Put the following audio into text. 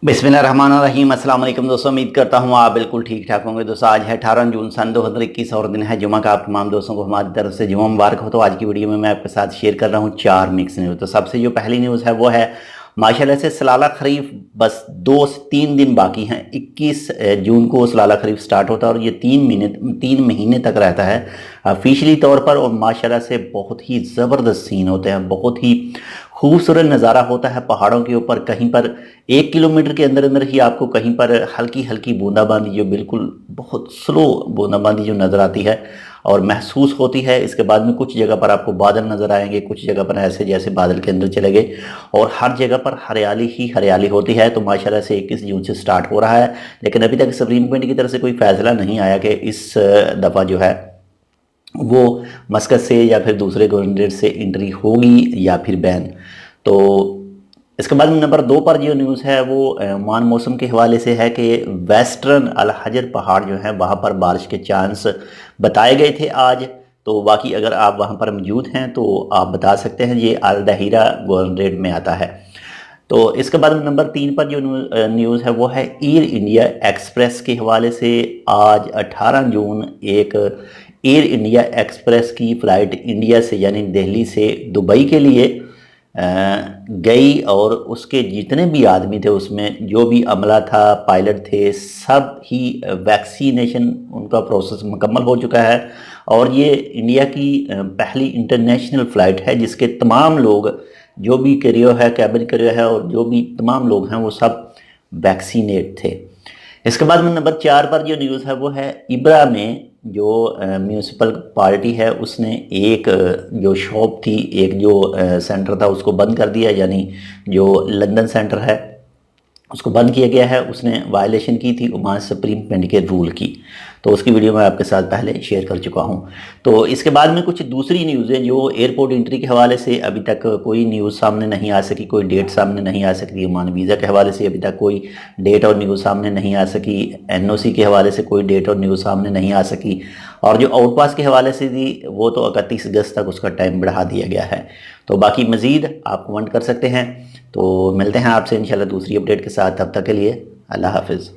बिस्मिल्लाहिर्रहमानिर्रहीम। अस्सलाम वालेकुम दोस्तों, उम्मीद करता हूँ आप बिल्कुल ठीक ठाक होंगे। दोस्तों आज है 18 जून सन 2021 और दिन है जुमा का। आप तमाम दोस्तों को हमारी तरफ से जुमा मुबारक हो। तो आज की वीडियो में मैं आपके साथ शेयर कर रहा हूँ 4 मिक्स न्यूज़। तो सबसे जो पहली न्यूज़ है वो है माशाल्लाह से सलाला खरीफ बस 2 से 3 दिन बाकी हैं। 21 जून को सलाला खरीफ स्टार्ट होता है और ये 3 महीने तक रहता है ऑफिशियली तौर पर। और माशाल्लाह से बहुत ही ज़बरदस्त सीन होते हैं, बहुत ही खूबसूरत नज़ारा होता है पहाड़ों के ऊपर। कहीं पर 1 किलोमीटर के अंदर अंदर ही आपको कहीं पर हल्की हल्की बूंदाबांदी, जो बिल्कुल बहुत स्लो बूंदाबांदी जो नज़र आती है और महसूस होती है। इसके बाद में कुछ जगह पर आपको बादल नज़र आएंगे, कुछ जगह पर ऐसे जैसे बादल के अंदर चले गए, और हर जगह पर हरियाली ही हरियाली होती है। तो माशाल्लाह से 21 जून से स्टार्ट हो रहा है, लेकिन अभी तक सुप्रीम कोर्ट की तरफ से कोई फैसला नहीं आया कि इस दफ़ा जो है वो मस्कत से या फिर दूसरे गवर्नरेट से एंट्री होगी या फिर बैन। तो इसके बाद नंबर 2 पर जो न्यूज़ है वो ओमान मौसम के हवाले से है कि वेस्टर्न अल हजर पहाड़ जो है वहाँ पर बारिश के चांस बताए गए थे आज। तो बाकी अगर आप वहाँ पर मौजूद हैं तो आप बता सकते हैं। ये अल दहीरा गवर्नरेट में आता है। तो इसके बाद नंबर 3 पर जो न्यूज़ है वो है एयर इंडिया एक्सप्रेस के हवाले से। आज 18 जून एक एयर इंडिया एक्सप्रेस की फ़्लाइट इंडिया से यानी दिल्ली से दुबई के लिए गई, और उसके जितने भी आदमी थे उसमें जो भी अमला था, पायलट थे, सब ही वैक्सीनेशन उनका प्रोसेस मुकम्मल हो चुका है। और ये इंडिया की पहली इंटरनेशनल फ़्लाइट है जिसके तमाम लोग, जो भी क्रियो है, कैबिन क्रियो है और जो भी तमाम लोग हैं वो सब वैक्सीनेट थे। इसके बाद में नंबर 4 पर जो न्यूज़ है वो है इब्रा में जो म्यूनिसिपल पार्टी है उसने एक जो शॉप थी, एक जो सेंटर था उसको बंद कर दिया, यानी जो लंदन सेंटर है उसको बंद किया गया है। उसने वायलेशन की थी ओमान सुप्रीम कोर्ट के रूल की। तो उसकी वीडियो मैं आपके साथ पहले शेयर कर चुका हूं। तो इसके बाद में कुछ दूसरी न्यूज़ें जो एयरपोर्ट एंट्री के हवाले से अभी तक कोई न्यूज़ सामने नहीं आ सकी, कोई डेट सामने नहीं आ सकी। ओमान वीज़ा के हवाले से अभी तक कोई डेट और न्यूज़ सामने नहीं आ सकी। एनओसी के हवाले से कोई डेट और न्यूज़ सामने नहीं आ सकी। और जो आउटपास के हवाले से थी वो तो 31 अगस्त तक उसका टाइम बढ़ा दिया गया है। तो बाकी मज़ीद आप कमेंट कर सकते हैं। तो मिलते हैं आपसे इंशाल्लाह दूसरी अपडेट के साथ। तब तक के लिए अल्लाह हाफिज़।